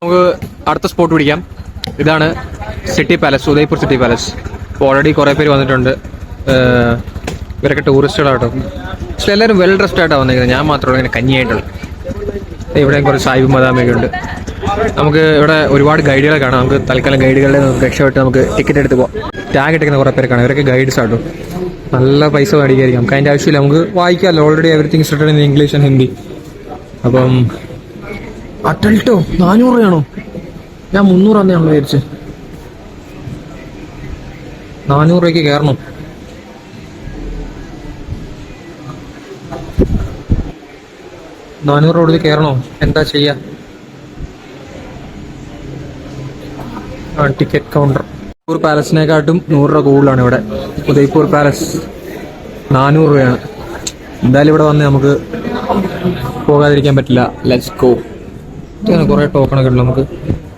നമുക്ക് അടുത്ത സ്പോട്ട് പിടിക്കാം. ഇതാണ് city palace, Udaipur city palace. Already കുറേ പേര് വന്നിട്ടുണ്ട്. ഇവരൊക്കെ ടൂറിസ്റ്റുകളാട്ടോ. പക്ഷെ എല്ലാവരും വെൽ ഡ്രസ്ഡ് ആയിട്ടാണ് വന്നിരിക്കുന്നത്. ഞാൻ മാത്രമേ ഇങ്ങനെ കഞ്ഞിയായിട്ടുള്ളൂ. ഇവിടെയും കുറച്ച് സാഹിബ് മദാമയൊക്കെ ഉണ്ട്. നമുക്ക് ഇവിടെ ഒരുപാട് ഗൈഡുകളെ കാണാം. നമുക്ക് തൽക്കാലം ഗൈഡുകളുടെ രക്ഷപ്പെട്ട് നമുക്ക് ടിക്കറ്റ് എടുത്ത് പോകാം. ടാഗ് ഇട്ടിരിക്കുന്ന കുറേ പേര് കാണാം. ഇവരൊക്കെ ഗൈഡ്സ് ആട്ടോ. നല്ല പൈസ മേടിക്കായിരിക്കും. നമുക്ക് അതിൻ്റെ ആവശ്യമില്ല. നമുക്ക് വായിക്കാമല്ലോ. Already everything is written in English and Hindi. അപ്പം അഡൾട്ടോ 400 രൂപയാണോ? ഞാൻ 300 ആണെന്ന് നമ്മൾ വിചാരിച്ച്. 400 രൂപയ്ക്ക് കയറണം. $400 കയറണോ? എന്താ ചെയ്യാ? Ticket counter. ഉദയ്പൂർ പാലസിനെക്കാട്ടും 100 രൂപ കൂടുതലാണ് ഇവിടെ. ഉദയ്പൂർ പാലസ് 400 രൂപയാണ്. എന്തായാലും ഇവിടെ വന്ന് നമുക്ക് പോകാതിരിക്കാൻ പറ്റില്ല. Let's go. കുറെ ടോക്കണൊക്കെ ഉണ്ട്, നമുക്ക്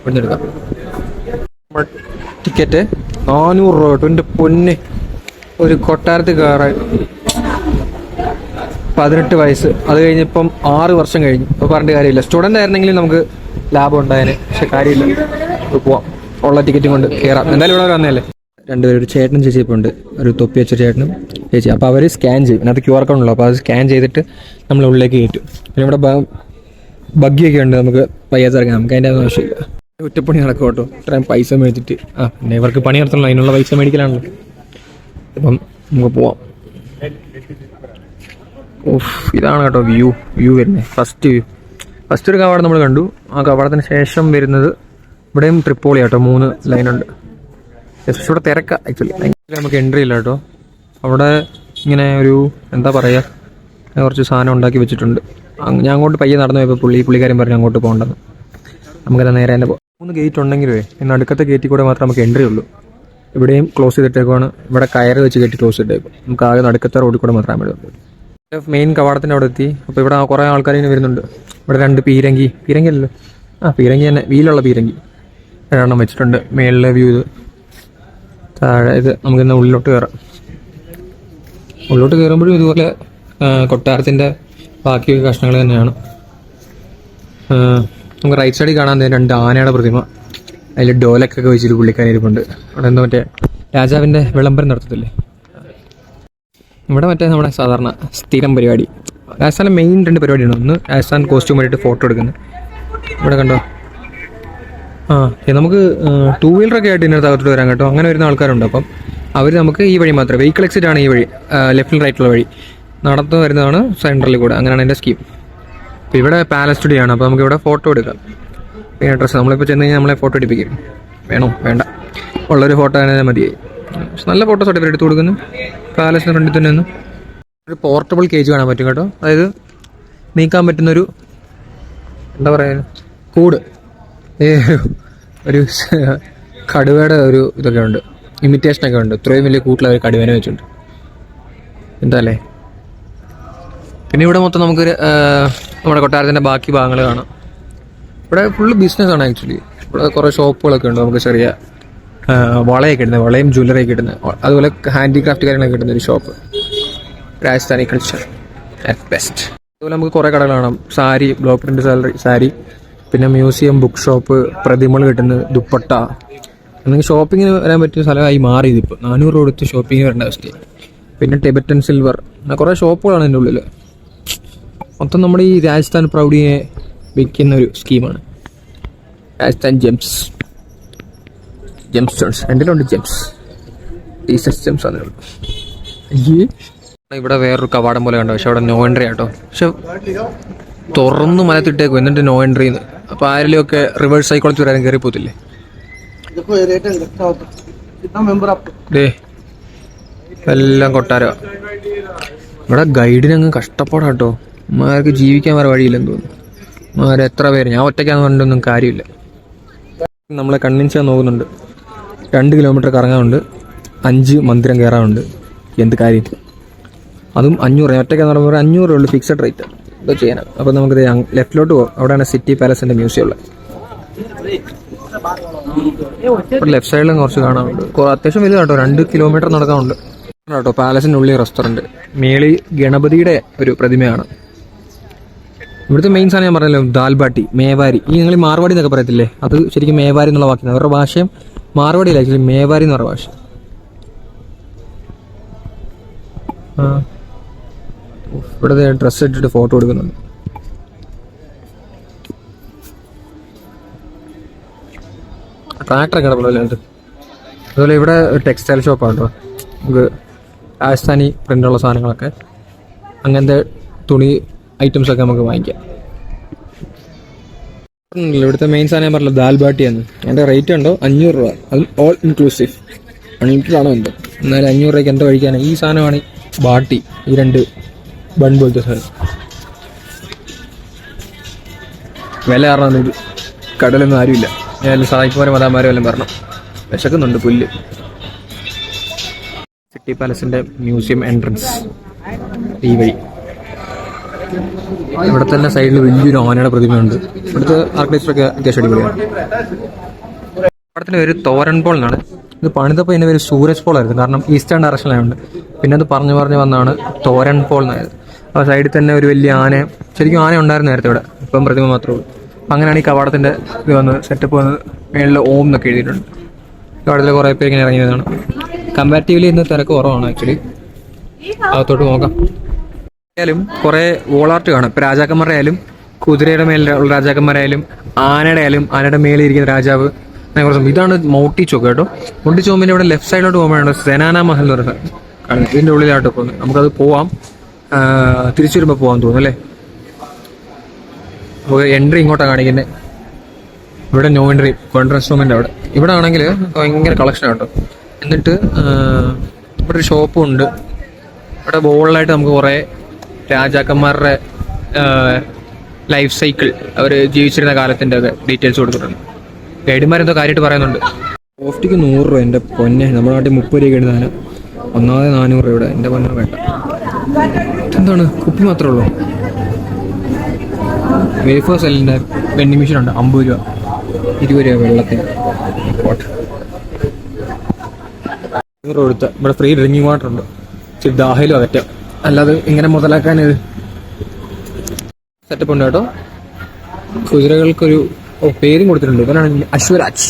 ഇവിടുന്ന് എടുക്കാം. ടിക്കറ്റ് 400 രൂപ കേട്ടോ. എൻ്റെ പൊന്ന്, ഒരു കൊട്ടാരത്തിൽ കയറാൻ 18 വയസ്സ്. അത് കഴിഞ്ഞിപ്പം 6 വർഷം കഴിഞ്ഞു. ഇപ്പോൾ പറഞ്ഞിട്ട് കാര്യമില്ല. സ്റ്റുഡൻ്റ് ആയിരുന്നെങ്കിലും നമുക്ക് ലാഭം ഉണ്ടായേനെ. പക്ഷെ കാര്യമില്ല. പോവാം. ഉള്ള ടിക്കറ്റും കൊണ്ട് കയറാം. എന്തായാലും ഇവിടെ വന്നതല്ലേ. രണ്ടുപേരും, ഒരു ചേട്ടനും ചേച്ചി ഇപ്പോൾ ഉണ്ട്. ഒരു തൊപ്പി വെച്ച ചേട്ടനും ചേച്ചി. അപ്പോൾ അവർ സ്കാൻ ചെയ്യും. അതിനകത്ത് QR കോഡ് ഉള്ളൂ. അപ്പോൾ അത് സ്കാൻ ചെയ്തിട്ട് നമ്മൾ ഉള്ളിലേക്ക് കയറ്റും. പിന്നെ ഇവിടെ ബഗ്ഗിയൊക്കെ ഉണ്ട്. നമുക്ക് പയ്യാതെ ഇറങ്ങാം. നമുക്ക് അതിൻ്റെ ആവശ്യമില്ല. ഒറ്റപ്പണി നടക്കും കേട്ടോ. ഇത്രയും പൈസ മേടിച്ചിട്ട്. പിന്നെ ഇവർക്ക് പണി നടത്തണല്ലോ. അതിനുള്ള പൈസ മേടിക്കലാണല്ലോ. അപ്പം നമുക്ക് പോവാം. ഇതാണ് കേട്ടോ വ്യൂ വരുന്നത്. ഫസ്റ്റ് ഒരു കവാടം നമ്മൾ കണ്ടു. ആ കവാടത്തിന് ശേഷം വരുന്നത് ഇവിടെയും ട്രിപ്പോളി കേട്ടോ. 3 ലൈനുണ്ട്. ജസ്റ്റ് ഇവിടെ തിരക്ക ആക്ച്വലി. നമുക്ക് എൻട്രി ഇല്ല കേട്ടോ. അവിടെ ഇങ്ങനെ ഒരു എന്താ പറയുക, കുറച്ച് സാധനം ഉണ്ടാക്കി വെച്ചിട്ടുണ്ട്. ഞാൻ അങ്ങോട്ട് പയ്യെ നടന്നു പോയപ്പോൾ പുള്ളിക്കാരൻ പറഞ്ഞു അങ്ങോട്ട് പോകണ്ടെന്ന്. നമുക്കത് നേരെ തന്നെ പോകാം. 3 ഗേറ്റ് ഉണ്ടെങ്കിലേ ഇന്ന് അടുക്കത്തെ ഗേറ്റിൽ കൂടെ മാത്രമേ നമുക്ക് എൻട്രി ഉള്ളൂ. ഇവിടെയും ക്ലോസ് ചെയ്തിട്ടേക്കുവാണ്. ഇവിടെ കയറ് വെച്ച് കെട്ടി ക്ലോസ് ചെയ്തേക്കും. നമുക്ക് ആകെ നടുക്കത്തെ റോഡിൽ കൂടെ മാത്രമേ പറ്റുള്ളൂ. മെയിൻ കവാടത്തിൻ്റെ അവിടെ എത്തി. അപ്പോൾ ഇവിടെ കുറേ ആൾക്കാർ ഇങ്ങനെ വരുന്നുണ്ട്. ഇവിടെ 2 പീരങ്കി അല്ലല്ലോ, പീരങ്കി തന്നെ, വീലുള്ള പീരങ്കി 2 വെച്ചിട്ടുണ്ട്. മേളിലെ വ്യൂ ഇത്. താഴെ ഇത്. നമുക്കിന്ന് ഉള്ളിലോട്ട് കയറാം. ഉള്ളിലോട്ട് കയറുമ്പോഴും ഇതുപോലെ കൊട്ടാരത്തിൻ്റെ ബാക്കി കഷ്ണങ്ങൾ തന്നെയാണ്. നമുക്ക് റൈറ്റ് സൈഡിൽ കാണാൻ 2 ആനയുടെ പ്രതിമ. അതിൽ ഡോലക്കൊക്കെ വെച്ചിട്ട് പുള്ളിക്കാരിപ്പുണ്ട്. അവിടെ എന്താ മറ്റേ രാജാവിൻ്റെ വിളംബരം നടത്തത്തില്ലേ. ഇവിടെ മറ്റേ നമ്മുടെ സാധാരണ സ്ഥിരം പരിപാടി. രാജസ്ഥാനിലെ മെയിൻ 2 പരിപാടിയാണ്. ഒന്ന് രാജസ്ഥാൻ കോസ്റ്റ്യൂം ആയിട്ട് ഫോട്ടോ എടുക്കുന്നത്. ഇവിടെ കണ്ടോ. നമുക്ക് 2 വീലറൊക്കെ ആയിട്ട് ഇതിനകത്ത് അകത്തോട്ട് വരാൻ കേട്ടോ. അങ്ങനെ വരുന്ന ആൾക്കാരുണ്ട്. അപ്പം അവർ നമുക്ക് ഈ വഴി മാത്രമേ, വെഹിക്കിൾ എക്സിറ്റ് ആണ് ഈ വഴി, ലെഫ്റ്റിൽ റൈറ്റുള്ള വഴി. നടന്നു വരുന്നതാണ് സെൻട്രലിൽ കൂടെ. അങ്ങനെയാണ് എൻ്റെ സ്കീം. അപ്പോൾ ഇവിടെ പാലസ് സ്റ്റുഡിയോ ആണ്. അപ്പോൾ നമുക്ക് ഇവിടെ ഫോട്ടോ എടുക്കാം. പിന്നെ ഡ്രസ്സ് നമ്മളിപ്പോൾ ചെന്ന് കഴിഞ്ഞാൽ നമ്മളെ ഫോട്ടോ എടുപ്പിക്കും. വേണോ വേണ്ട, ഉള്ളൊരു ഫോട്ടോ തന്നെ മതിയായി. നല്ല ഫോട്ടോസോട്ട് ഇവർ എടുത്ത് കൊടുക്കുന്നു. പാലസിന് ഫ്രണ്ടിൽ തന്നെ ഒന്ന് ഒരു പോർട്ടബിൾ കേജ് കാണാൻ പറ്റും കേട്ടോ. അതായത് നീക്കാൻ പറ്റുന്നൊരു എന്താ പറയുക, കൂട്. ഒരു കടുവയുടെ ഒരു ഇതൊക്കെ ഉണ്ട്, ഇമിറ്റേഷനൊക്കെ ഉണ്ട്. ഇത്രയും വലിയ കൂട്ടിൽ അവർ കടുവേനെ വെച്ചിട്ടുണ്ട്. എന്താ അല്ലേ. പിന്നെ ഇവിടെ മൊത്തം നമുക്ക് നമ്മുടെ കൊട്ടാരത്തിൻ്റെ ബാക്കി ഭാഗങ്ങൾ കാണാം. ഇവിടെ ഫുള്ള് ബിസിനസ്സാണ് ആക്ച്വലി. ഇവിടെ കുറേ ഷോപ്പുകളൊക്കെ ഉണ്ട്. നമുക്ക് ചെറിയ വളയൊക്കെ ഇടുന്നത്, വളയും ജ്വല്ലറിയൊക്കെ ഇടുന്നത്, അതുപോലെ ഹാൻഡിക്രാഫ്റ്റ് കാര്യങ്ങളൊക്കെ ഇടുന്ന ഒരു shop. Rajasthani culture at best. അതുപോലെ നമുക്ക് കുറേ കടകൾ കാണാം. സാരി, ബ്ലോക്ക് പ്രിന്റ് സാരി, പിന്നെ മ്യൂസിയം, ബുക്ക് ഷോപ്പ്, പ്രതിമകൾ കിട്ടുന്നത്, ദുപ്പട്ട. അല്ലെങ്കിൽ ഷോപ്പിങ്ങിന് വരാൻ പറ്റിയ സ്ഥലമായി മാറി ഇതിപ്പോൾ. 400 രൂപ കൊടുത്ത് ഷോപ്പിങ്ങിന് വരേണ്ട അവസ്ഥയായി. പിന്നെ ടിബറ്റൻ സിൽവർ, അങ്ങനെ കുറേ ഷോപ്പുകളാണ് എൻ്റെ ഉള്ളിൽ. മൊത്തം നമ്മുടെ ഈ രാജസ്ഥാൻ പ്രൗഢിയെ വിൽക്കുന്ന ഒരു സ്കീമാണ്. Rajasthan Gems stones. എൻ്റെ ഉണ്ട് ജെംസ്, ടീസസ് ജെംസ് ആണ്. ഇവിടെ വേറൊരു കവാടം പോലെ കണ്ടോ. പക്ഷെ അവിടെ നോ എൻട്രി ആട്ടോ. പക്ഷെ തുറന്ന് മലത്തിട്ടേക്കും, എന്നിട്ട് നോ എൻട്രിന്ന്. അപ്പോൾ ആരെങ്കിലും ഒക്കെ റിവേഴ്സ് സൈക്കോളജി വരാനും കയറി പോത്തില്ലേ. എല്ലാം കൊട്ടാര. ഇവിടെ ഗൈഡിനങ്ങ് കഷ്ടപ്പാടാട്ടോ. മാർക്ക് ജീവിക്കാൻ വേറെ വഴിയില്ലെന്ന് തോന്നുന്നു. എത്ര പേര്, ഞാൻ ഒറ്റയ്ക്കാന്ന് പറഞ്ഞിട്ടൊന്നും കാര്യമില്ല. നമ്മളെ കൺവിൻസ് ചെയ്യാൻ നോക്കുന്നുണ്ട്. 2 കിലോമീറ്റർ കറങ്ങാനുണ്ട്, 5 മന്ദിരം കയറാനുണ്ട്. എന്ത് കാര്യം, അതും 500. ഒറ്റയ്ക്കാന്ന് പറയുമ്പോൾ 500 ഉള്ളൂ ഫിക്സഡ് റേറ്റ്. ഇതോ ചെയ്യാനാണ്. അപ്പോൾ നമുക്ക് ലെഫ്റ്റിലോട്ട് പോകും. അവിടെയാണ് സിറ്റി പാലസിൻ്റെ മ്യൂസിയം ഉള്ളത്. ലെഫ്റ്റ് സൈഡിലും കുറച്ച് കാണാനുണ്ട്. അത്യാവശ്യം വലുത് കേട്ടോ. 2 കിലോമീറ്റർ നടക്കാനുണ്ട് കേട്ടോ. പാലസിൻ്റെ ഉള്ളിൽ റെസ്റ്റോറൻറ്റ്. മേളി ഗണപതിയുടെ ഒരു പ്രതിമയാണ്. ഇവിടുത്തെ മെയിൻ സാധനം ഞാൻ പറഞ്ഞല്ലോ, ദാൽബാട്ടി, മേവാരി. ഈ നിങ്ങൾ മാർവാടി എന്നൊക്കെ പറയത്തില്ലേ, അത് ശരിക്കും മേവാരി എന്നുള്ള വാക്കിയാണ്. അവരുടെ ഭാഷയും മാർവാടിയില്ല, ആക്ച്വലി മേവാരി എന്ന് പറഞ്ഞ ഭാഷ. ഇവിടെ ഡ്രസ്സ് ഇട്ടിട്ട് ഫോട്ടോ എടുക്കുന്നുണ്ട്. ട്രാക്ടറൊക്കെ കിടപ്പുള്ളൂ. അതുപോലെ ഇവിടെ ടെക്സ്റ്റൈൽ ഷോപ്പാണ് കേട്ടോ. നമുക്ക് രാജസ്ഥാനി പ്രിൻ്റുള്ള സാധനങ്ങളൊക്കെ, അങ്ങനത്തെ തുണി ഐറ്റംസൊക്കെ നമുക്ക് വാങ്ങിക്കാം. ഇവിടുത്തെ മെയിൻ സാധനം ഞാൻ പറഞ്ഞല്ലോ, ദാൽബാട്ടിയാണ്. അതിൻ്റെ റേറ്റ് ഉണ്ടോ 500 രൂപ. അതും ഓൾ ഇൻക്ലൂസീവ്. അൺലിമിറ്റഡ് ആണോ എന്തോ. എന്നാലും 500 രൂപയ്ക്ക് എന്താ കഴിക്കാനാണ്. ഈ സാധനമാണ് ബാട്ടി, ഈ 2 ബൺ പോലത്തെ സാധനം. വില കാരണം ഇത് കടലൊന്നും ആരുമില്ല. ഞാൻ സായിപ്പുമാരും മതാമാരും എല്ലാം പറഞ്ഞു. വിശക്കുന്നുണ്ട് പുല്ല്. സിറ്റി പാലസിന്റെ മ്യൂസിയം എൻട്രൻസ് ഈ വഴി. ഇവിടെ തന്നെ സൈഡിൽ വലിയൊരു ആനയുടെ പ്രതിമയുണ്ട്. ഇവിടുത്തെ ആർക്കിടെക്ചറൊക്കെ അത്യാവശ്യം അടിപൊളിയാണ്. ഇവിടത്തിന്റെ പേര് തോരൻ പോൾ എന്നാണ്. ഇത് പണിതപ്പോൾ ഇതിന്റെ പേര് സൂരജ് പോൾ ആയിരുന്നു, കാരണം ഈസ്റ്റേൺ ഡയറക്ഷനിലായുണ്ട്. പിന്നെ അത് പറഞ്ഞു വന്നാണ് തോരൻ പോൾ എന്നായത്. ആ സൈഡിൽ തന്നെ ഒരു വലിയ ആന, ശരിക്കും ആന ഉണ്ടായിരുന്നു നേരത്തെ ഇവിടെ, ഇപ്പം പ്രതിമ മാത്രമേ ഉള്ളൂ. അപ്പം അങ്ങനെയാണ് ഈ കവാടത്തിന്റെ ഇത് വന്ന് സെറ്റപ്പ് വന്ന് മേളിൽ ഓം എന്നൊക്കെ എഴുതിയിട്ടുണ്ട്. കവാടത്തിൽ കുറേ പേര് ഇങ്ങനെ ഇറങ്ങിയതാണ്. കമ്പാരിറ്റീവ്ലി ഇന്ന് തിരക്ക് കുറവാണ് ആക്ച്വലി. അകത്തോട്ട് നോക്കാം. ആയാലും കുറേ വോളാർട്ട് കാണാം. ഇപ്പം രാജാക്കന്മാരുടെ ആയാലും, കുതിരയുടെ മേലുള്ള രാജാക്കന്മാരായാലും, ആനയുടെ ആയാലും, ആനയുടെ മേളിൽ ഇരിക്കുന്ന രാജാവ്, അങ്ങനെ കുറച്ച്. ഇതാണ് മൗട്ടി ചോക്ക് കേട്ടോ. മൗട്ടി ചോമ്പിൻ്റെ ഇവിടെ ലെഫ്റ്റ് സൈഡിലോട്ട് പോകുമ്പോഴാണ് സെനാന മഹൽ എന്ന് പറയുന്നത് കാണുന്നത്. ഇതിൻ്റെ ഉള്ളിലായിട്ട് പോകുന്നത്. നമുക്കത് പോവാം, തിരിച്ചു വരുമ്പോൾ പോകാൻ തോന്നുന്നു അല്ലേ. നമുക്ക് എൻട്രി ഇങ്ങോട്ടാണ് കാണിക്കുന്നത്. ഇവിടെ നോ എൻട്രി, കോൺട്രൻസ് റൂമിൻ്റെ അവിടെ. ഇവിടെ ആണെങ്കിൽ ഭയങ്കര കളക്ഷനാണ് കേട്ടോ. എന്നിട്ട് ഇവിടെ ഒരു ഷോപ്പും ഉണ്ട്. ഇവിടെ ബോളിലായിട്ട് നമുക്ക് കുറേ രാജാക്കന്മാരുടെ ലൈഫ് സൈക്കിൾ, അവർ ജീവിച്ചിരുന്ന കാലത്തിൻ്റെ ഒക്കെ ഡീറ്റെയിൽസ് കൊടുത്തിട്ടുണ്ട്. ഗൈഡുമാരെന്തോ കാര്യമായിട്ട് പറയുന്നുണ്ട്. സോഫ്റ്റിക്ക് 100 രൂപ. എൻ്റെ പൊന്നെ, നമ്മുടെ നാട്ടിൽ 30 രൂപ ഇടുന്നതിന് ഒന്നാമത് 400 രൂപ ഇവിടെ. എൻ്റെ പൊന്നെ വേണ്ട. എന്താണ് കുപ്പി മാത്രമേ ഉള്ളൂ. വേഫർ സെല്ലിൻ്റെ വെൻഡിങ് മെഷീൻ ഉണ്ട്, 50 രൂപ, 20 രൂപ വെള്ളത്തിന്. പോട്ടെ, 100 രൂപ കൊടുത്ത. ഇവിടെ ഫ്രീ ഡ്രിങ്കിങ് വാട്ടർ ഉണ്ട്. ഇച്ചിരി ദാഹയിലും അകറ്റാം. അല്ലാതെ ഇങ്ങനെ മുതലാക്കാൻ ഇത് സെറ്റപ്പ് ഉണ്ട് കേട്ടോ. കുതിരകൾക്കൊരു പേരും കൊടുത്തിട്ടുണ്ട്. ഇവനാണ് അശ്വരാജ്.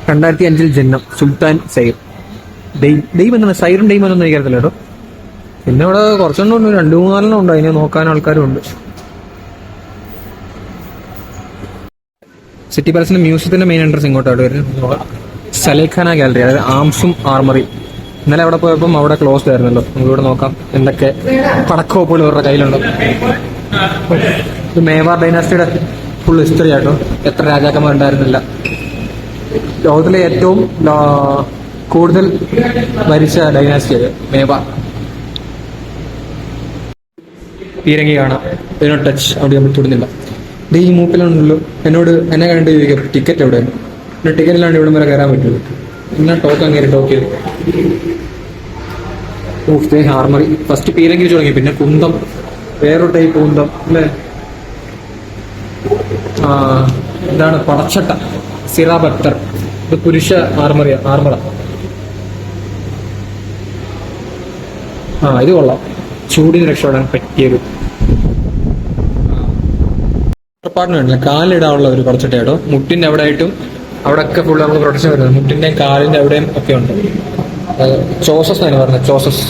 2005 ജന്മം, സുൽത്താൻ സൈർ. ദൈവം എന്താണ് സൈറും ഡെയ്മ് എന്നൊന്നും എനിക്കറിയത്തില്ല കേട്ടോ. പിന്നെ ഇവിടെ കുറച്ചെണ്ണം ഉണ്ട്, 2-3 ഉണ്ട്. അതിനെ നോക്കാൻ ആൾക്കാരും ഉണ്ട്. സിറ്റി പാലസിന്റെ മ്യൂസിയത്തിന്റെ മെയിൻ എൻട്രൻസ് ഇങ്ങോട്ടാണ് വരുന്നത്. സലേഖാന ഗാലറി, അതായത് ആംസും ആർമറി. ഇന്നലെ അവിടെ പോയപ്പം അവിടെ ക്ലോസ്ഡ് ആയിരുന്നല്ലോ. നമുക്കിവിടെ നോക്കാം എന്തൊക്കെ പടക്കോപ്പുകൾ ഇവരുടെ കയ്യിലുണ്ടോ. ഇത് മേവാർ ഡൈനാസ്റ്റിയുടെ ഫുൾ ഹിസ്റ്ററി ആട്ടോ. എത്ര രാജാക്കന്മാരുണ്ടായിരുന്നില്ല. ലോകത്തിലെ ഏറ്റവും കൂടുതൽ ഭരിച്ച ഡൈനാസ്റ്റി അത് മേവാർ. പീരങ്കി കാണാം. ഇതിനോട് ടച്ച് അവിടെ നമ്മൾ തൊടുന്നില്ല. ഇത് ഈ മൂപ്പിലാണല്ലോ. എന്നെ കണ്ട് ചോദിക്കാം ടിക്കറ്റ് എവിടെയാണ്. പിന്നെ ടിക്കറ്റിലാണ് ഇവിടെ വരെ കയറാൻ പറ്റുള്ളൂ. പിന്നെ ടോക്കൺ കയറി ടോക്ക് ചെയ്ത് ഹാർമറി. ഫസ്റ്റ് പീരങ്കി തുടങ്ങി, പിന്നെ കുന്തം, വേറൊരു ടൈപ്പ് കുന്തം അല്ലേ. ഇതാണ് പടച്ചട്ട, സിറാബക്തർ. ഇത് പുരുഷ ആർമറ. ഇത് കൊള്ളാം. ചൂടിന് രക്ഷപ്പെടാൻ പറ്റിയൊരു പാർട്ട്ണർ. കാലിടാനുള്ള ഒരു പടച്ചട്ടയാട്ടോ. മുട്ടിന്റെ അവിടെ ആയിട്ടും അവിടെയൊക്കെ ഫുള്ള് നമുക്ക് പ്രൊട്ടക്ഷൻ വരുന്നത്. മുട്ടിന്റെയും കാലിന്റെ അവിടെയും ഒക്കെ ഉണ്ട്. ചോസസ് എന്നാണ് പറഞ്ഞത്, ചോസസ്.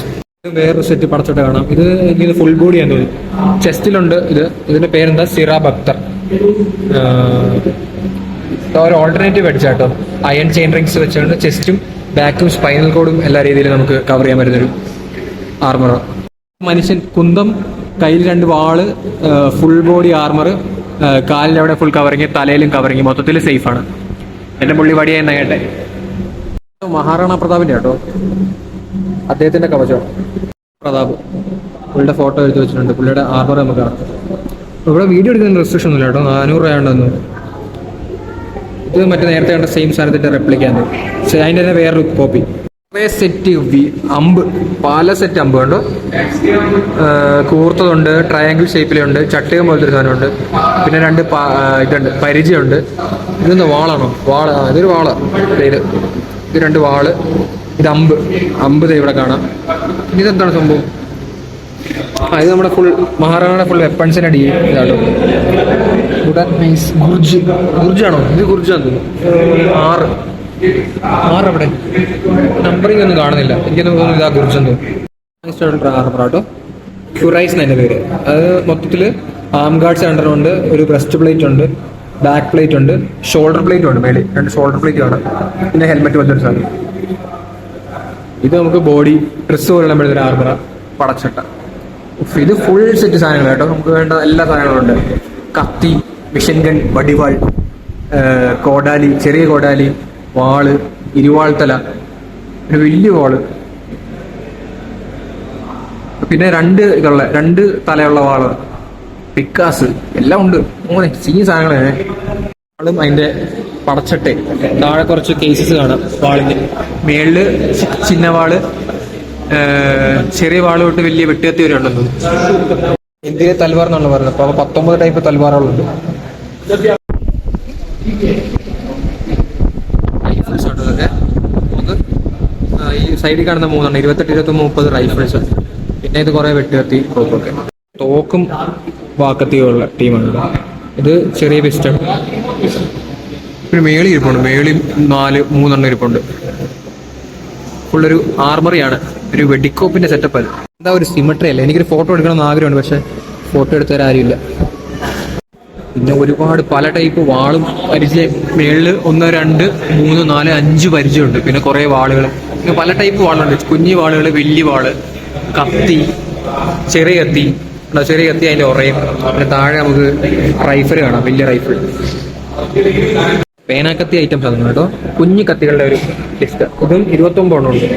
വേറൊരു സെറ്റ് പടച്ചട്ട കാണാം. ഇത് ഫുൾ ബോഡി ആണെന്ന് തോന്നുന്നു. ചെസ്റ്റിലുണ്ട്. ഇതിന്റെ പേരെന്താ, സിറാബക്തർ. ഒരു ഓൾട്ടർനേറ്റീവ് അടിച്ചാട്ടോ. അയൺ ചെയിൻ റിങ്സ് വെച്ചുകൊണ്ട് ചെസ്റ്റും ബാക്കും സ്പൈനൽ കോഡും എല്ലാ രീതിയിലും നമുക്ക് കവർ ചെയ്യാൻ പറ്റുന്നൊരു ആർമർ. മനുഷ്യൻ കുന്തം, കയ്യിൽ 2 വാള്, ഫുൾ ബോഡി ആർമർ, കാലിൻ്റെ അവിടെ ഫുൾ കവറിങ്, തലയിലും കവറിങ്, മൊത്തത്തിൽ സേഫാണ്. എൻ്റെ പുള്ളിവാടിയായി നേട്ടെ. മഹാറാണ പ്രതാപിന്റെ കേട്ടോ, അദ്ദേഹത്തിന്റെ കവചമാണ്. പ്രതാപ് പുള്ളിയുടെ ഫോട്ടോ എടുത്ത് വെച്ചിട്ടുണ്ട്. പുള്ളിയുടെ ആർമർ നമുക്ക് കാണാം. ഇവിടെ വീഡിയോ എടുക്കുന്ന റെസ്ട്രിക്ഷൻ ഒന്നുമില്ല കേട്ടോ. 400 രൂപയുണ്ടെന്ന്. ഇത് മറ്റേ നേരത്തെ കണ്ട സെയിം സാധനത്തിന്റെ റെപ്ലിക്കാണ്. അതിൻ്റെ തന്നെ വേറൊരു കോപ്പി. സെറ്റ് അമ്പ്, പല സെറ്റ് അമ്പ് കണ്ടോ. കൂർത്തതുണ്ട്, ട്രയാങ്കിൾ ഷേപ്പിലുണ്ട്, ചട്ടയം പോലത്തെ ഒരു സാധനമുണ്ട്. പിന്നെ 2 ഇതുണ്ട്, പരിചയമുണ്ട്. ഇതൊന്ന് വാളാണോ? ഇതൊരു വാള്. ഇത് 2 വാള്. ഇത് അമ്പ് ഇവിടെ കാണാം. ഇതെന്താണ് സംഭവം? ഇത് നമ്മുടെ ഫുൾ മഹാറാണയുടെ ഫുൾ വെപ്പൺസിന്റെ ഡീ ഇതാട്ടോ. ഗുർജാണോ ഇത്? ഗുർജാന്ന് തോന്നുന്നു. 6 അവിടെ നമ്പറിംഗ് ഒന്നും കാണുന്നില്ല. എനിക്ക് തോന്നുന്നു ഇതാ ഗുർജെന്ന് തോന്നുന്നു. ക്യൂറൈസ് എന്നെ പേര്. അത് മൊത്തത്തിൽ ആം ഗാർഡ്സ് രണ്ടെണ്ണമുണ്ട്, ഒരു ബ്രസ്റ്റ് പ്ലേറ്റ് ഉണ്ട്, ബാക്ക് പ്ലേറ്റ് ഉണ്ട്, ഷോൾഡർ പ്ലേറ്റും ഉണ്ട്. മേളിൽ 2 ഷോൾഡർ പ്ലേറ്റ് ആണ്, പിന്നെ ഹെൽമെറ്റ് പോലത്തെ ഒരു സാധനം. ഇത് നമുക്ക് ബോഡി ഡ്രസ്സ് പോലുള്ള ഒരു ആർമറ, പടച്ചട്ട. ഇത് ഫുൾ സെറ്റ് സാധനങ്ങൾ കേട്ടോ. നമുക്ക് വേണ്ട എല്ലാ സാധനങ്ങളും ഉണ്ട്. കത്തി, മിഷൻ ഗൺ, വടിവാൾ, കോടാലി, ചെറിയ കോടാലി, വാള്, ഇരുവാൾത്തല, പിന്നെ വലിയ വാള്, പിന്നെ 2 തലയുള്ള വാള്, പിക്കാസ്, എല്ലാം ഉണ്ട്. സീൻ സാധനങ്ങളെ വാളും അതിന്റെ പടച്ചട്ടെ. താഴെ കുറച്ച് കേസസ് കാണാം വാളിന്റെ. മേളില് ചിന്നവാള്, ചെറിയ വാള് തൊട്ട് വലിയ വെട്ടുകത്തി വരെ ഉണ്ടെന്ന്. ഇന്ത്യയിലെ തൽവാർ എന്നാണ് പറയുന്നത്. അപ്പൊ 19 ടൈപ്പ് തൽവാറുകളുണ്ട്. നമുക്ക് ഈ സൈഡിൽ കാണുന്ന 3 28, 29, 30 റൈഫിൾസ്. പിന്നെ ഇത് കുറെ വെട്ടുകത്തി, തോക്കൊക്കെ. തോക്കും വാക്കത്തിയുള്ള ടീമാണ്. ഇത് ചെറിയ പിസ്റ്റൺ. പിന്നെ മേളി ഇരിപ്പുണ്ട്. മേളി 3 ഇരിപ്പുണ്ട്. ഫുള്ളൊരു ആർമറിയാണ്. ഒരു വെടിക്കോപ്പിന്റെ സെറ്റപ്പ് അല്ല. എന്താ ഒരു സിമട്രി അല്ല. എനിക്കൊരു ഫോട്ടോ എടുക്കണമെന്ന് ആഗ്രഹമുണ്ട്, പക്ഷെ ഫോട്ടോ എടുത്തവർ ആരുമില്ല. പിന്നെ ഒരുപാട് പല ടൈപ്പ് വാളും പരിചയം. മേളില് 1, 2, 3, 4, 5 പരിചയമുണ്ട്. പിന്നെ കുറെ വാളുകൾ, പിന്നെ പല ടൈപ്പ് വാളുണ്ട്. കുഞ്ഞു വാളുകൾ, വലിയ വാള്, കത്തി, ചെറിയ കത്തി. ചെറിയ കത്തി അതിന്റെ ഉറയും. പിന്നെ താഴെ നമുക്ക് റൈഫിൾ കാണാം, വലിയ റൈഫിൾ. പേനാക്കത്തി ഐറ്റംസ് ആണ് കേട്ടോ. കുഞ്ഞു കത്തികളുടെ ഒരു ലിസ്റ്റ്. ഇതും 29 എണ്ണം ഉണ്ട്.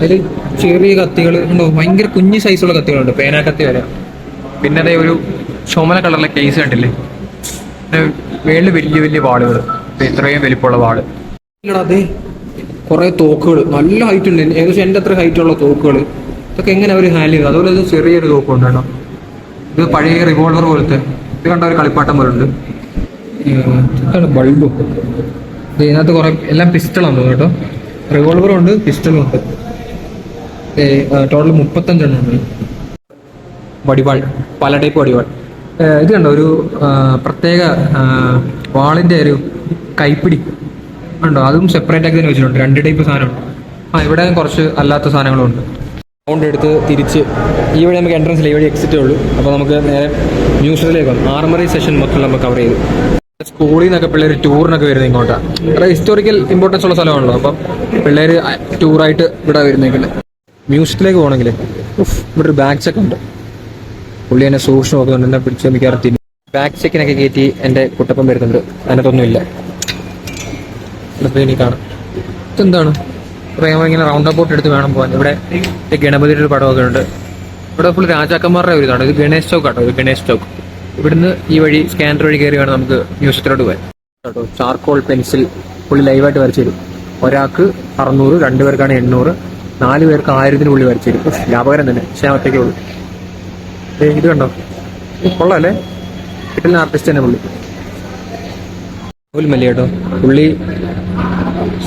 അതിൽ ചെറിയ കത്തികൾ ഉണ്ടോ, ഭയങ്കര കുഞ്ഞു സൈസുള്ള കത്തികളുണ്ട്, പേനാക്കത്തി വരെ. പിന്നെ അതേ ഒരു ചുമല കളറിലെ കേസ് കണ്ടില്ലേ. പിന്നെ വേളിൽ വലിയ വലിയ വാളുകൾ, ഇത്രയും വലിപ്പമുള്ള വാള്. അതെ കുറെ തോക്കുകൾ, നല്ല ഹൈറ്റ് ഉണ്ട്. ഏകദേശം എൻ്റെ അത്ര ഹൈറ്റുള്ള തോക്കുകൾ. ഇതൊക്കെ എങ്ങനെ അവർ ഹാൻഡിൽ ചെയ്തു? അതുപോലെ ഇത് ചെറിയൊരു തോക്കുണ്ട് കേട്ടോ. ഇത് പഴയ റിവോൾവർ പോലത്തെ. ഇത് കണ്ട ഒരു കളിപ്പാട്ടം പോലെ ഉണ്ട്. ബൾബും. ഇതിനകത്ത് കുറെ എല്ലാം പിസ്റ്റളാണ് കേട്ടോ. റിവോൾവറും ഉണ്ട്, പിസ്റ്റളും ഉണ്ട്. ടോട്ടൽ 35 എണ്ണം ഉണ്ട്. വടിവാൾ, പല ടൈപ്പ് വടിവാൾ. ഇത് കണ്ടോ, ഒരു പ്രത്യേക വാളിന്റെ ഒരു കൈപ്പിടി ഉണ്ടോ, അതും സെപ്പറേറ്റ് ആക്കി തന്നെ വെച്ചിട്ടുണ്ട്. 2 ടൈപ്പ് സാധനമുണ്ട്. ഇവിടെ കുറച്ച് അല്ലാത്ത സാധനങ്ങളും ഉണ്ട്. റൗണ്ട് എടുത്ത് തിരിച്ച് ഈ വഴി നമുക്ക് എൻട്രൻസിൽ, ഈ വഴി എക്സിറ്റേ ഉള്ളൂ. അപ്പോൾ നമുക്ക് നേരെ മ്യൂസിയത്തിലേക്ക് വന്നു. ആർമറി സെഷൻ മൊത്തം നമ്മൾ കവർ ചെയ്തു. സ്കൂളിൽ നിന്നൊക്കെ പിള്ളേർ ടൂറിനൊക്കെ വരുന്നത് ഇങ്ങോട്ടാണ്. ഇവിടെ ഹിസ്റ്റോറിക്കൽ ഇമ്പോർട്ടൻസ് ഉള്ള സ്ഥലമാണല്ലോ. അപ്പം പിള്ളേർ ടൂറായിട്ട് ഇവിടെ വരുന്നേക്കില്ല. മ്യൂസിയത്തിലേക്ക് പോകണമെങ്കിൽ ഇവിടെ ഒരു ബാഗ് ചെക്ക് ഉണ്ട്. പുള്ളി എന്നെ സൂക്ഷിച്ച് നോക്കുന്നുണ്ട്. എന്നെ പിടിച്ച് മിക്കവാറും ബാഗ് ചെക്കിനൊക്കെ കയറ്റി എൻ്റെ കുട്ടപ്പം വരുന്നുണ്ട്. അതിനകത്തൊന്നുമില്ല. ഇവിടെ കാണാം. ഇതെന്താണ്? അപ്പോൾ ഞങ്ങളിങ്ങനെ റൗണ്ട് അബൌട്ട് എടുത്ത് വേണം പോകാൻ. ഇവിടെ ഗണപതിയുടെ ഒരു പടമൊക്കെ ഉണ്ട്. ഇവിടെ ഫുൾ രാജാക്കന്മാരുടെ ഒരു ഇതാണ്. ഇത് ഗണേഷ് ചോക്ക് കേട്ടോ. ഇത് ഗണേഷ് ചോക്ക്. ഇവിടുന്ന് ഈ വഴി സ്കാനർ വഴി കയറി വേണം നമുക്ക് മ്യൂസിയത്തിലോട്ട് പോകാൻ കേട്ടോ. ചാർക്കോൾ പെൻസിൽ പുള്ളി ലൈവായിട്ട് വരച്ചു തരും. ഒരാൾക്ക് 600, 2 പേർക്കാണ് 800, 4 പേർക്ക് 1000 പുള്ളി വരച്ചു തരും. ലാഭകരം തന്നെ. പക്ഷേ ഒറ്റയ്ക്കേ ഉള്ളൂ. ഇത് കണ്ടോ, കൊള്ളാല്ലേ. കിട്ടുന്ന ആർട്ടിസ്റ്റ് തന്നെ പുള്ളി. പോലും മല്ല കേട്ടോ. പുള്ളി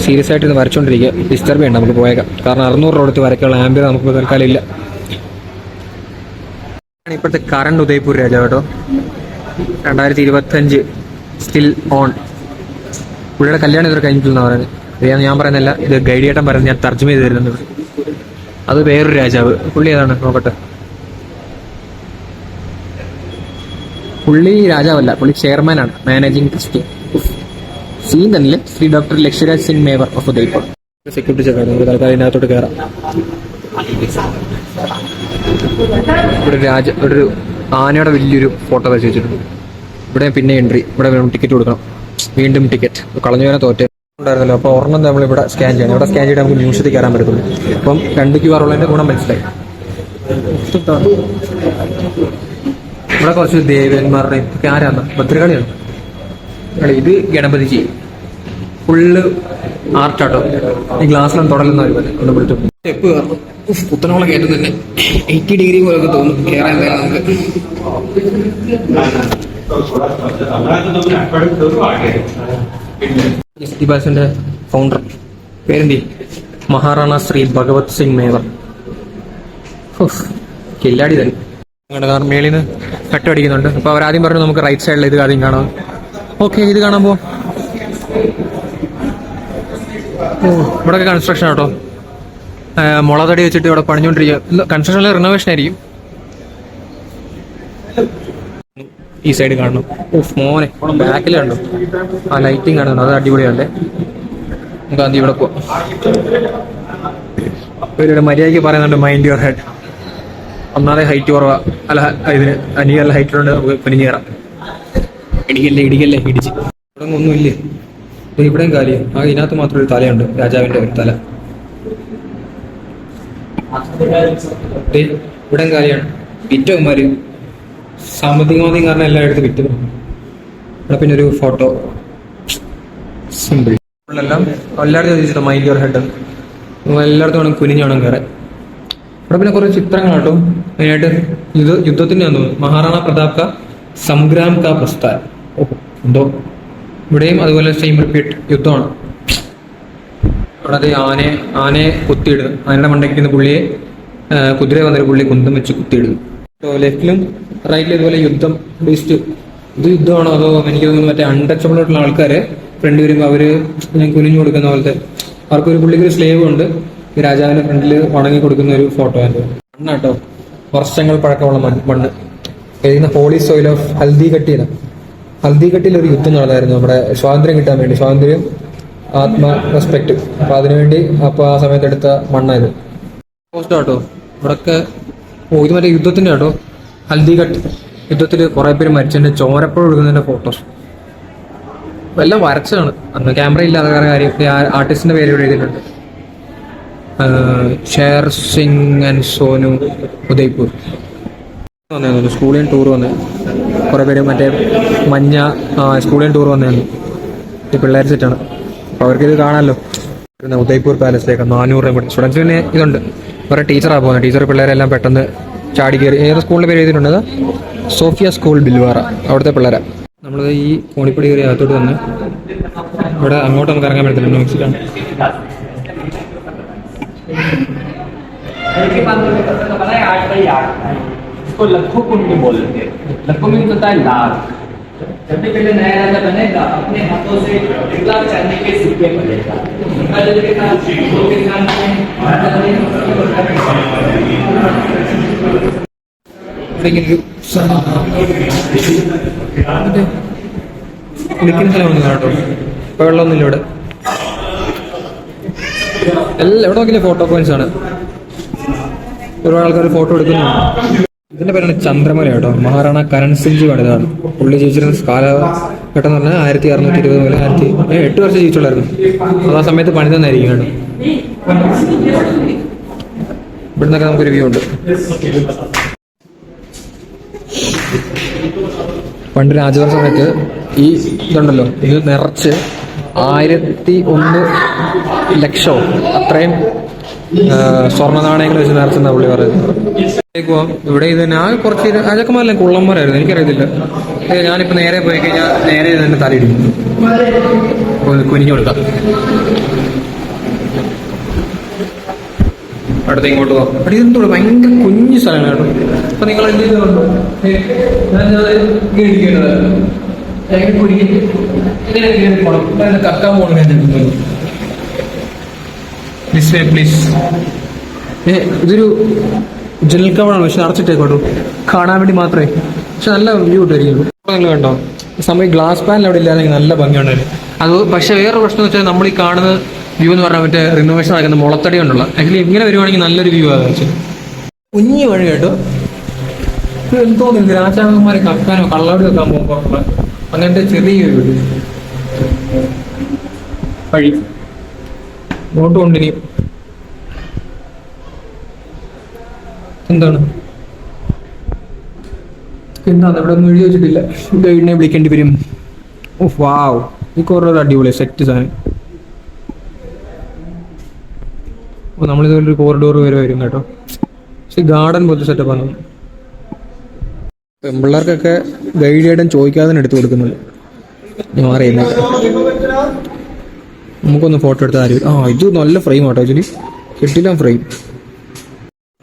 സീരിയസ് ആയിട്ട് വരച്ചോണ്ടിരിക്കുക. ഡിസ്റ്റർബ് ചെയ്യണ്ട, നമുക്ക് പോയേക്കാം. കാരണം 600 രൂപ കൊടുത്ത് വരയ്ക്കാനുള്ള ആംബിയർ നമുക്ക് തൽക്കാലം ഇല്ല. ഇപ്പോഴത്തെ കറണ്ട് ഉദയ്പൂർ രാജാവ് കേട്ടോ. 2025 സ്റ്റിൽ ഓൺ. പുള്ളിയുടെ കല്യാണം ഇതൊക്കെ കഴിഞ്ഞിട്ടില്ലെന്നാണ് പറയുന്നത്. ഇതാണ് ഞാൻ പറയുന്നില്ല, ഇത് ഗൈഡിയേട്ടൻ പറയുന്നത്. ഞാൻ തർജ്ജമ ചെയ്ത് തരുന്നത്. അത് വേറൊരു രാജാവ്. പുള്ളി ഏതാണ് നോക്കട്ടെ. പുള്ളി രാജാവല്ല, പുള്ളി ചെയർമാനാണ്, മാനേജിംഗ് ട്രസ്റ്റി. സീൻ തന്നെ Shri doctor Lakshyaraj Singh Mewar of Udaipur. Security ചെക്കാണ്. നമുക്ക് തൽക്കാലം ഇതിനകത്തോട്ട് കയറാം. ഇവിടെ ഒരു ആനയുടെ വലിയൊരു ഫോട്ടോ വരച്ച് വെച്ചിട്ടുണ്ട്. ഇവിടെ പിന്നെ എൻട്രി. ഇവിടെ വേണം ടിക്കറ്റ് കൊടുക്കണം. വീണ്ടും ടിക്കറ്റ് കളഞ്ഞു വേണം തോറ്റ ഉണ്ടായിരുന്നല്ലോ. അപ്പോൾ ഒരെണ്ണം നമ്മളിവിടെ സ്കാൻ ചെയ്യണം. ഇവിടെ സ്കാൻ ചെയ്തിട്ട് നമുക്ക് മ്യൂസിയത്തിൽ കയറാൻ പറ്റത്തുള്ളൂ. അപ്പം 2 QR ഉള്ളതിന്റെ ഗുണം മനസ്സിലായി. ഇവിടെ കുറച്ച് ദേവന്മാരുടെയും ഒക്കെ ആരാണ്, ഭദ്രകാളിയാണ്. ഇത് ഗണപതിജി. ഫുള്ള് ആർട്ടാട്ടോ. ഈ ഗ്ലാസ്സിലൊന്നും തുടലുന്ന ഒന്ന് വിളിച്ചു. സ്റ്റെപ്പ് കയറണം. കുത്തനോളം കയറ്റം തന്നെ. 80 ഡിഗ്രി പോലൊക്കെ തോന്നും കയറാൻ. നമുക്ക് എസ് ഫൗണ്ടർ പേരെന്തി? മഹാറാണ ശ്രീ ഭഗവത് സിംഗ് മേവർ. കില്ലാടി തന്നെ കാരണം മേളിൽ നിന്ന് കട്ടടിക്കുന്നുണ്ട്. അപ്പോൾ അവരാദ്യം പറഞ്ഞു നമുക്ക് റൈറ്റ് സൈഡിൽ ഇത് ആദ്യം കാണാം. ഓക്കെ, ഇത് കാണാൻ പോവാം. ഇവിടെയൊക്കെ കൺസ്ട്രക്ഷൻ കേട്ടോ, മുളതടി വെച്ചിട്ട് ഇവിടെ പണിഞ്ഞുകൊണ്ടിരിക്കുക. കൺസ്ട്രക്ഷനിലെ റിനോവേഷൻ ആയിരിക്കും. ഈ സൈഡ് കാണണം. മോനെ ബാക്കിൽ കണ്ടു ആ ലൈറ്റിംഗ് കാണുന്നുണ്ട്, അത് അടിപൊളിയല്ലേ. നമുക്ക് ആദ്യം ഇവിടെ പോവാം. ഇവരുടെ മര്യാദയ്ക്ക് പറയുന്നുണ്ട് മൈൻഡ് യുവർ ഹെഡ്. ഒന്നാമതെ ഹൈറ്റ് കുറവാ, അല്ല ഇതിന് അനിയല്ല ഹൈറ്റിലുണ്ട്, നമുക്ക് പിരിഞ്ഞു കയറാം. ഇടിക്കല്ലേ ഇടിച്ച് ഇവിടെ ഒന്നുമില്ലേ. ഇവിടെയും കാര്യം ആ ഇതിനകത്ത് മാത്രം ഒരു തലയുണ്ട്, രാജാവിന്റെ ഒരു തല. ഇവിടെയും കാര്യമാണ് വിറ്റവന്മാര് സാമ്പത്തികമാദ്യം കാരണം എല്ലായിടത്തും വിറ്റ്. ഇവിടെ പിന്നെ ഒരു ഫോട്ടോ സിമ്പിൾ എല്ലാം എല്ലായിടത്തും ചോദിച്ചിട്ട് മൈൻഡ് യുവർ ഹെഡ്. എല്ലായിടത്തും വേണം കുനിഞ്ഞു വേണം കയറാൻ. ഇവിടെ പിന്നെ കുറേ ചിത്രങ്ങൾ കേട്ടോ. മെയിനായിട്ട് യുദ്ധത്തിന്റെ തോന്നുന്നു, മഹാറാണ പ്രതാപ് കാ സംഗ്രാം കാ പ്രസ്ഥാൻ. ഓഹോ എന്തോ ഇവിടെയും അതുപോലെ സെയിം റിപ്പീറ്റ് യുദ്ധമാണ്. അവിടെ അത് ആനയെ കുത്തിയിടുന്നു. ആനയുടെ മണ്ടയ്ക്കുന്ന പുള്ളിയെ കുതിര വന്നൊരു പുള്ളി കുന്തം വെച്ച് കുത്തിയിടുന്നു. ലെഫ്റ്റിലും റൈറ്റിലും ഇതുപോലെ യുദ്ധം ബേസ്ഡ്. ഇത് യുദ്ധമാണോ അതോ എനിക്ക് തോന്നുന്നു മറ്റേ അൺടച്ചബിൾ ആയിട്ടുള്ള ആൾക്കാരെ ഫ്രണ്ട് വരുമ്പോൾ അവര് ഞാൻ കുനിഞ്ഞു കൊടുക്കുന്ന പോലത്തെ. അവർക്കൊരു പുള്ളിക്ക് ഒരു സ്ലേവ് ഉണ്ട്, രാജാവിന്റെ ഫ്രണ്ടിൽ വണങ്ങി കൊടുക്കുന്ന ഒരു ഫോട്ടോ ആണ്. മണ്ണാട്ടോ, വർഷങ്ങൾ പഴക്കമുള്ള മണ്ണ്. എഴുതുന്ന ഹോളി സോയിൽ ഓഫ് ഹൽദിഘട്ടിയില. ഹൽദിഘട്ടിയിൽ ഒരു യുദ്ധം നടന്നായിരുന്നു നമ്മുടെ സ്വാതന്ത്ര്യം കിട്ടാൻ വേണ്ടി, സ്വാതന്ത്ര്യം ആത്മ റെസ്പെക്ട്. അപ്പൊ അതിനുവേണ്ടി അപ്പൊ ആ സമയത്ത് എടുത്ത മണ്ണായത്. പോസ്റ്റ് കേട്ടോ ഇവിടൊക്കെ. ഇത് മറ്റേ യുദ്ധത്തിന്റെ കേട്ടോ, ഹൽദിഘട്ട് യുദ്ധത്തിൽ കുറെ പേര് മരിച്ചതിന്റെ ചോരപ്പുഴ ഒഴുകുന്നതിന്റെ ഫോട്ടോസ് എല്ലാം വരച്ചതാണ്. അന്ന് ക്യാമറ ഇല്ലാതെ വേറെ കാര്യം. ആർട്ടിസ്റ്റിന്റെ പേര് ഇവിടെ എഴുതിയിട്ടുണ്ട്, ഷേർ സിംഗ് ആൻഡ് സോനു ഉദയ്പൂർ. വന്നു സ്കൂളിൽ ടൂർ വന്നേ കുറെ പേര്, മറ്റേ മഞ്ഞ സ്കൂളിൽ ടൂർ വന്നതാണ്. ഈ പിള്ളേർ സെറ്റാണ്, അപ്പോൾ അവർക്കിത് കാണാമല്ലോ. ഉദയ്പൂർ പാലസിലേക്ക് 400 രൂപ സ്റ്റുഡൻസ്. പിന്നെ ഇതുണ്ട്, വേറെ ടീച്ചറാണ് പോകുന്നത്. ടീച്ചർ പിള്ളേരെല്ലാം പെട്ടെന്ന് ചാടി കയറി. ഏത് സ്കൂളിൻ്റെ പേര് എഴുതിയിട്ടുണ്ട്? സോഫിയ സ്കൂൾ ബിൽവാറ, അവിടുത്തെ പിള്ളേരാണ്. നമ്മൾ ഈ കോണിപ്പടി കയറി അകത്തോട്ട് വന്ന് ഇവിടെ അങ്ങോട്ട് നമുക്ക് ഇറങ്ങാൻ പറ്റത്തില്ല, നോക്സിലാണ്. लखों कुंड बोलते हैं। लखों में होता है लाख। जब भी पहले नया राजा बनेगा अपने हाथों से 1 लाख चांदी के सिक्के बनेगा। കുളിക്കുന്ന സ്ഥലമാണ് കേട്ടോ. ഇപ്പൊ വെള്ളമൊന്നുമില്ല ഇവിടെ. എല്ലാം എവിടെ നോക്കിയില്ലേ ഫോട്ടോ പോയിന്റ്സ് ആണ്. ഒരുപാട് ആൾക്കാർ ഫോട്ടോ എടുക്കുന്നുണ്ട്. ഇതിന്റെ പേരാണ് ചന്ദ്രമല കേട്ടോ. മഹാറാണ കരൺ സിംഗ് പണിതാണ്. പുള്ളി ജീവിച്ചിരുന്ന കാലഘട്ടം എന്ന് പറഞ്ഞാൽ 1620 മുതൽ 8 വർഷം ജീവിച്ചുള്ളായിരുന്നു. അത് ആ സമയത്ത് പണി തന്നായിരിക്കും കേട്ടോ. ഇവിടുന്നൊക്കെ നമുക്കൊരു വ്യൂ ഉണ്ട്. പണ്ട് രാജഭരണ സമയത്ത് ഈ ഇതുണ്ടല്ലോ, ഇത് നിറച്ച് 1001 ലക്ഷോ അത്രയും സ്വർണ്ണ നാണയങ്ങൾ വെച്ച് നിറച്ചെന്നാ പുള്ളി പറയുന്നത്. പോവാം. ഇവിടെ ഇത് ഞാൻ കുറച്ച് രാജാക്കന്മാരല്ലേ കുള്ളന്മാരായിരുന്നു, എനിക്കറിയത്തില്ല. ഞാനിപ്പോൾ നേരെ പോയി കഴിഞ്ഞാൽ നേരെ തന്നെ തലയിടിക്കും. കുനിഞ്ഞു കൊടുക്കാം. അടുത്ത ഇങ്ങോട്ട് പോകാം. അവിടെ ഇതെന്തോ ഭയങ്കര കുഞ്ഞു സ്ഥലമാണ് കേട്ടോ. അപ്പൊ നിങ്ങൾ എന്ത് ചെയ്തുകൊണ്ടോ കക്കാൻ പോകണം. പ്ലീസ് ഇതൊരു ജനൽ കവറാണ്, പക്ഷെ അടച്ചിട്ടേക്കോട്ടോ, കാണാൻ വേണ്ടി മാത്രമേ. പക്ഷെ നല്ല വ്യൂ കിട്ടുമായിരിക്കും. നിങ്ങൾ കണ്ടോ സമയം ഗ്ലാസ് പാനൽ അവിടെ ഇല്ലാതെങ്കിൽ നല്ല ഭംഗിയുണ്ടായിരുന്നു അത്. പക്ഷെ വേറെ പ്രശ്നം വെച്ചാൽ നമ്മൾ ഈ കാണുന്ന വ്യൂ എന്ന് പറഞ്ഞാൽ മറ്റേ റിനോവേഷൻ ആക്കുന്ന മുളത്തടി കൊണ്ടുള്ള. ആക്ച്വലി ഇങ്ങനെ വരുവാണെങ്കിൽ നല്ലൊരു വ്യൂ ആകുക വെച്ചാൽ കുഞ്ഞു വഴി കേട്ടോ. എന്തോ രാജാക്കന്മാരെ കക്കാനോ കള്ളവടി വെക്കാൻ പോകുമ്പോൾ അങ്ങനത്തെ ചെറിയൊരു വഴി ഇങ്ങോട്ട് കൊണ്ടിനി. എന്താണ് ഇവിടെ ഒന്നും എഴുതി വെച്ചിട്ടില്ല. ഗൈഡിനെ വിളിക്കേണ്ടി വരും. ഓഹ് വാവ്, ഈ കുറേ അടിപൊളി സെറ്റ് സാധനം. അപ്പോൾ നമ്മളിതുപോലെ ഒരു കോറിഡോർ വരെ വരും കേട്ടോ. പക്ഷെ ഗാർഡൻ പോലത്തെ സെറ്റപ്പാണ്. പെൺപിള്ളേർക്കൊക്കെ ഗൈഡ് ചെയ്യാൻ ചോദിക്കാതെ എടുത്തു കൊടുക്കുന്നത്. മാറിയുന്ന നമുക്കൊന്ന് ഫോട്ടോ എടുത്താൽ ആരും. ഇത് നല്ല ഫ്രെയിം ആട്ടോ. ആക്ച്വലി കിട്ടില്ല ഫ്രെയിം.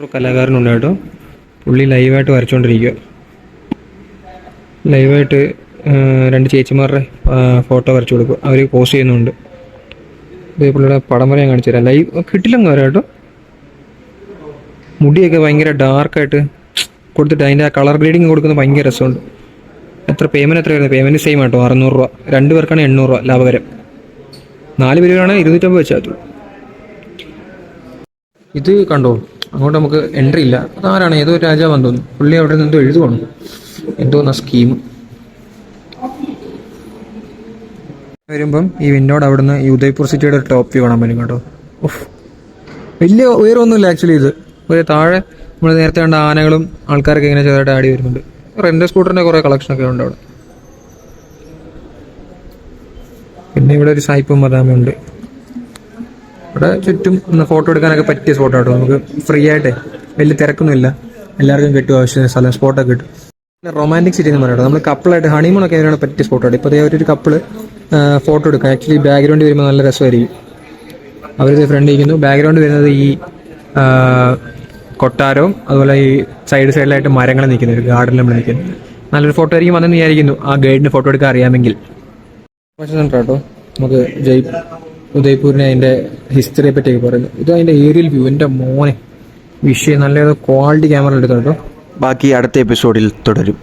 ഒരു കലാകാരനുണ്ട് കേട്ടോ. പുള്ളി ലൈവായിട്ട് വരച്ചുകൊണ്ടിരിക്കുക. ലൈവായിട്ട് 2 ചേച്ചിമാരുടെ ഫോട്ടോ വരച്ചു കൊടുക്കുക. അവർ പോസ്റ്റ് ചെയ്യുന്നുണ്ട്. ഇത് പുള്ളിയുടെ പടം വരെ ഞാൻ കാണിച്ചു തരാം. ലൈവ് കിട്ടില്ലെന്ന് പറയാം കേട്ടോ. മുടിയൊക്കെ ഭയങ്കര ഡാർക്കായിട്ട് കൊടുത്തിട്ട് അതിൻ്റെ ആ കളർ ഗ്രേഡിങ് കൊടുക്കുന്നത് ഭയങ്കര രസമുണ്ട്. എത്ര വരുന്നത്? പേയ്മെൻറ്റ് സെയിം ആട്ടോ, 600 രൂപ. 2 പേർക്കാണ് 800 രൂപ ലാഭകരം. 4 പേരാണ് 250 വെച്ചാൽ. ഇത് കണ്ടോ, അങ്ങോട്ട് നമുക്ക് എൻട്രി ഇല്ല. അതാരാണ്? ഏതോ രാജാവാന്ന് തോന്നുന്നു. പുള്ളി അവിടെ നിന്ന് എന്തോ എഴുതുവാണ്, എന്തോന്നാ സ്കീം. വരുമ്പം ഈ വിൻഡോയുടെ അവിടെ നിന്ന് ഈ ഉദയ്പൂർ സിറ്റിയുടെ ഒരു ടോപ്പ് വ്യൂ കാണാൻ പറ്റും കേട്ടോ. ഓഫ്, വലിയ ഉയരമൊന്നുമില്ല ആക്ച്വലി. ഇത് ഒരു താഴെ നമ്മൾ നേരത്തെ കണ്ട ആനകളും ആൾക്കാരൊക്കെ ഇങ്ങനെ ചെറുതായിട്ട് ആടി വരുന്നുണ്ട്. റെൻ്റ് സ്കൂട്ടറിൻ്റെ കുറേ കളക്ഷനൊക്കെ ഉണ്ട് അവിടെ. പിന്നെ ഇവിടെ ഒരു സായിപ്പും മദാമുണ്ട്. ഇവിടെ ചുറ്റും ഫോട്ടോ എടുക്കാനൊക്കെ പറ്റിയ സ്പോട്ട് കേട്ടോ. നമുക്ക് ഫ്രീ ആയിട്ടേ, വലിയ തിരക്കൊന്നുമില്ല, എല്ലാവർക്കും കിട്ടും ആവശ്യത്തിന് സ്ഥലം, സ്പോട്ടൊക്കെ കിട്ടും. പിന്നെ റൊമാൻറ്റിക് സിറ്റി എന്ന് പറയുന്നത് നമ്മൾ കപ്പിളായിട്ട് ഹണിമൂണൊക്കെ അതിനാണ് പറ്റിയ സ്പോട്ടാണ്. ഇപ്പോൾ അതേ ഒരു കപ്പിള് ഫോട്ടോ എടുക്കാം. ആക്ച്വലി ബാക്ക്ഗ്രൗണ്ട് വരുമ്പോൾ നല്ല രസമായിരിക്കും. അവരിത് ഫ്രണ്ട് ഇരിക്കുന്നു. ബാക്ക്ഗ്രൗണ്ട് വരുന്നത് ഈ കൊട്ടാരവും അതുപോലെ ഈ സൈഡിലായിട്ട് മരങ്ങൾ നിൽക്കുന്നു, ഒരു ഗാർഡനിൽ നമ്മൾ നിൽക്കുന്നത്. നല്ലൊരു ഫോട്ടോ ആയിരിക്കും അതെന്ന് വിചാരിക്കുന്നു, ആ ഗൈഡിന് ഫോട്ടോ എടുക്കാൻ അറിയാമെങ്കിൽ. കേട്ടോ, നമുക്ക് ഉദയ്പൂരിനെ അതിൻ്റെ ഹിസ്റ്ററിയെ പറ്റിയൊക്കെ പറയുന്നു. ഇത് അതിൻ്റെ ഏരിയൽ വ്യൂ. എൻ്റെ മോനെ വിഷയം, നല്ല ക്വാളിറ്റി ക്യാമറ എടുത്തു കേട്ടോ. ബാക്കി അടുത്ത എപ്പിസോഡിൽ തുടരും.